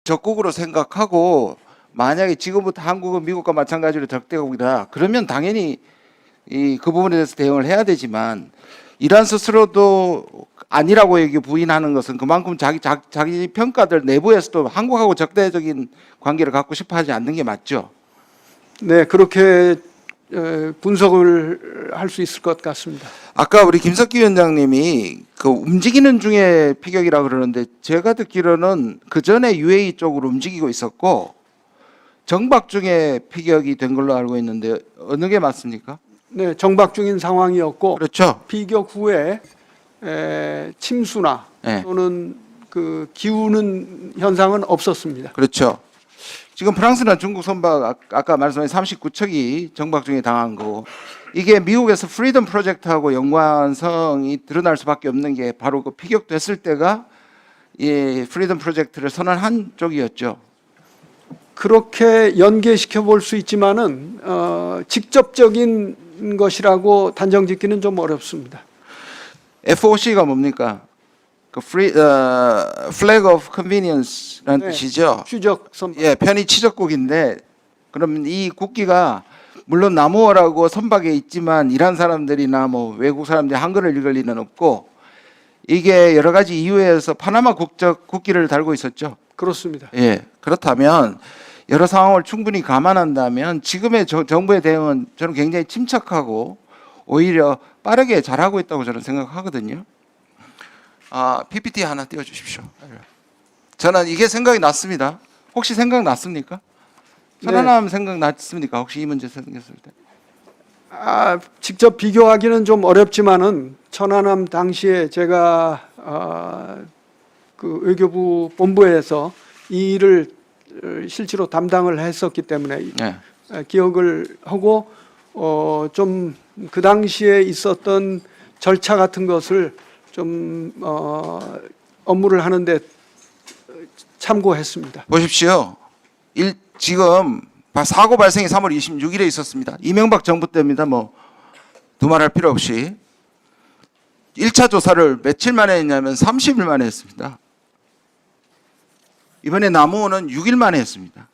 적국으로 생각하고 만약에 지금부터 한국은 미국과 마찬가지로 적대국이다. 그러면 당연히 그 부분에 대해서 대응을 해야 되지만 이란 스스로도 아니라고 부인하는 것은 그만큼 자기 평가들 내부에서도 한국하고 적대적인 관계를 갖고 싶어 하지 않는 게 맞죠. 네, 그렇게 분석을 할 수 있을 것 같습니다. 아까 우리 김석기 위원장님이 그 움직이는 중에 피격이라 그러는데 제가 듣기로는 그 전에 UAE 쪽으로 움직이고 있었고 정박 중에 피격이 된 걸로 알고 있는데 어느 게 맞습니까? 네, 정박 중인 상황이었고 그렇죠. 피격 후에 침수나 네. 또는 그 기우는 현상은 없었습니다. 그렇죠. 지금 프랑스나 중국 선박 아까 말씀하신 39척이 정박 중에 당한 거고 이게 미국에서 프리덤 프로젝트하고 연관성이 드러날 수밖에 없는 게 바로 그 피격됐을 때가 이 프리덤 프로젝트를 선언한 쪽이었죠. 그렇게 연계시켜 볼 수 있지만은 직접적인 것이라고 단정짓기는 좀 어렵습니다. FOC가 뭡니까? 그 Flag of Convenience라는 네. 뜻이죠. 추적 선박. 예, 편의 취적국인데 그럼 이 국기가 물론 나무어라고 선박에 있지만 이란 사람들이나 뭐 외국 사람들이 한글을 읽을 리는 없고 이게 여러 가지 이유에서 파나마 국적 국기를 달고 있었죠. 그렇습니다. 예, 그렇다면 여러 상황을 충분히 감안한다면 지금의 정부의 대응은 저는 굉장히 침착하고 오히려 빠르게 잘하고 있다고 저는 생각하거든요. PPT 하나 띄워주십시오. 저는 이게 생각이 났습니다. 혹시 생각났습니까? 천안함 생각났습니까? 혹시 이 문제 생겼을 때? 직접 비교하기는 좀 어렵지만은 천안함 당시에 제가 그 외교부 본부에서 이 일을 실제로 담당을 했었기 때문에 네. 기억을 하고 좀 그 당시에 있었던 절차 같은 것을 좀 업무를 하는데 참고했습니다. 보십시오. 지금 사고 발생이 3월 26일에 있었습니다. 이명박 정부 때입니다. 뭐 두말할 필요 없이 1차 조사를 며칠 만에 했냐면 30일 만에 했습니다. 이번에 남우호는 6일 만에 했습니다.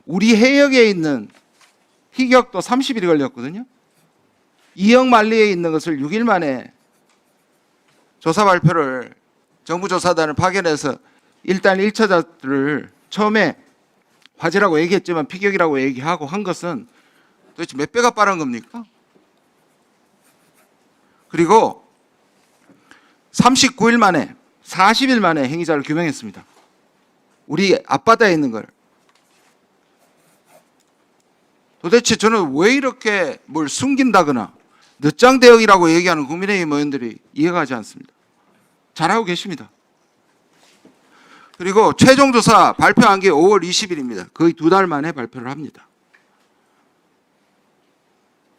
우리 해역에 있는 희격도 30일이 걸렸거든요. 이역 만리에 있는 것을 6일 만에 조사 발표를 정부 조사단을 파견해서 일단 1차자들을 처음에 화재라고 얘기했지만 피격이라고 얘기하고 한 것은 도대체 몇 배가 빠른 겁니까? 그리고 39일 만에 40일 만에 행위자를 규명했습니다. 우리 앞바다에 있는 걸. 도대체 저는 왜 이렇게 뭘 숨긴다거나 늦장 대응이라고 얘기하는 국민의힘 의원들이 이해가 가지 않습니다. 잘하고 계십니다. 그리고 최종 조사 발표한 게 5월 20일입니다. 거의 2달 만에 발표를 합니다.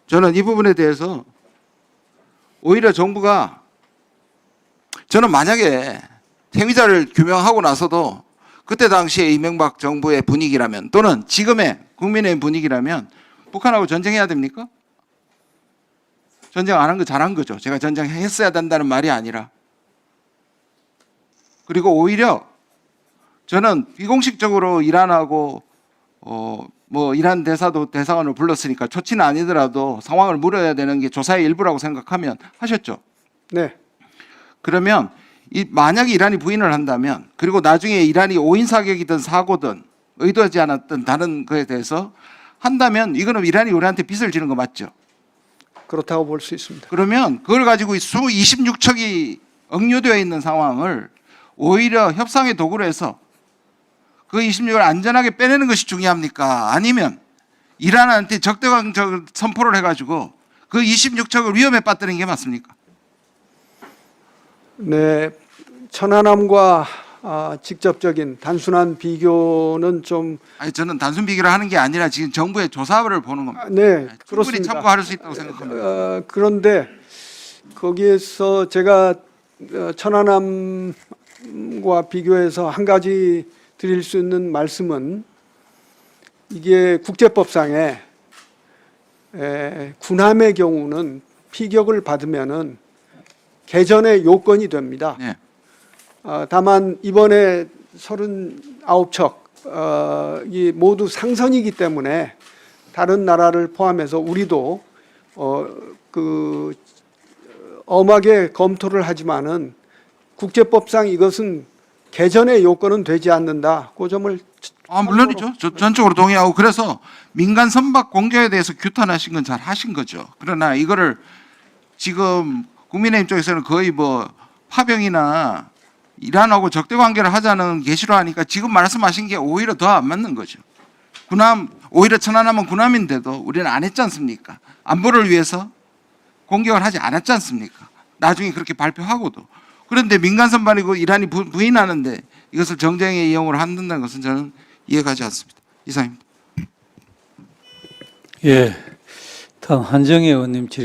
저는 이 부분에 대해서 오히려 정부가 저는 만약에 행위자를 규명하고 나서도 그때 당시에 이명박 정부의 분위기라면 또는 지금의 국민의 분위기라면 북한하고 전쟁해야 됩니까? 전쟁 안 한 거 잘한 거죠. 제가 전쟁했어야 된다는 말이 아니라. 그리고 오히려 저는 비공식적으로 이란하고 뭐 이란 대사관을 불렀으니까 조치는 아니더라도 상황을 물어야 되는 게 조사의 일부라고 생각하면 하셨죠. 네. 그러면 만약에 이란이 부인을 한다면 그리고 나중에 이란이 오인 사격이든 사고든 의도하지 않았던 다른 거에 대해서 한다면 이거는 이란이 우리한테 빚을 지는 거 맞죠? 그렇다고 볼 수 있습니다. 그러면 그걸 가지고 수 26척이 억류되어 있는 상황을 오히려 협상의 도구로 해서 그 26을 안전하게 빼내는 것이 중요합니까? 아니면 이란한테 적대적 선포를 해가지고 그 26척을 위험에 빠뜨리는 게 맞습니까? 네, 천안함과 직접적인 단순한 비교는 좀 아니 저는 단순 비교를 하는 게 아니라 지금 정부의 조사를 보는 겁니다. 네, 충분히 그렇습니다. 참고할 수 있다고 생각합니다. 그런데 거기에서 제가 천안함과 비교해서 한 가지 드릴 수 있는 말씀은 이게 국제법상에 군함의 경우는 피격을 받으면은 개전의 요건이 됩니다. 네. 다만 이번에 30 9척 이 모두 상선이기 때문에 다른 나라를 포함해서 우리도 그 엄하게 검토를 하지만은 국제법상 이것은 개전의 요건은 되지 않는다. 그 점을 물론이죠. 전적으로 동의하고 그래서 민간 선박 공개에 대해서 규탄하신 건 잘 하신 거죠. 그러나 이거를 지금 국민의힘 쪽에서는 거의 뭐 파병이나 이란하고 적대 관계를 하자는 계시로 하니까 지금 말씀하신 게 오히려 더 안 맞는 거죠. 군함 오히려 천안함은 군함인데도 우리는 안 했지 않습니까? 안보를 위해서 공격을 하지 않았지 않습니까? 나중에 그렇게 발표하고도. 그런데 민간 선박이고 이란이 부인하는데 이것을 정쟁에 이용을 한다는 것은 저는 이해가지 않습니다. 이상입니다. 예, 다음 한정혜 의원님 질의.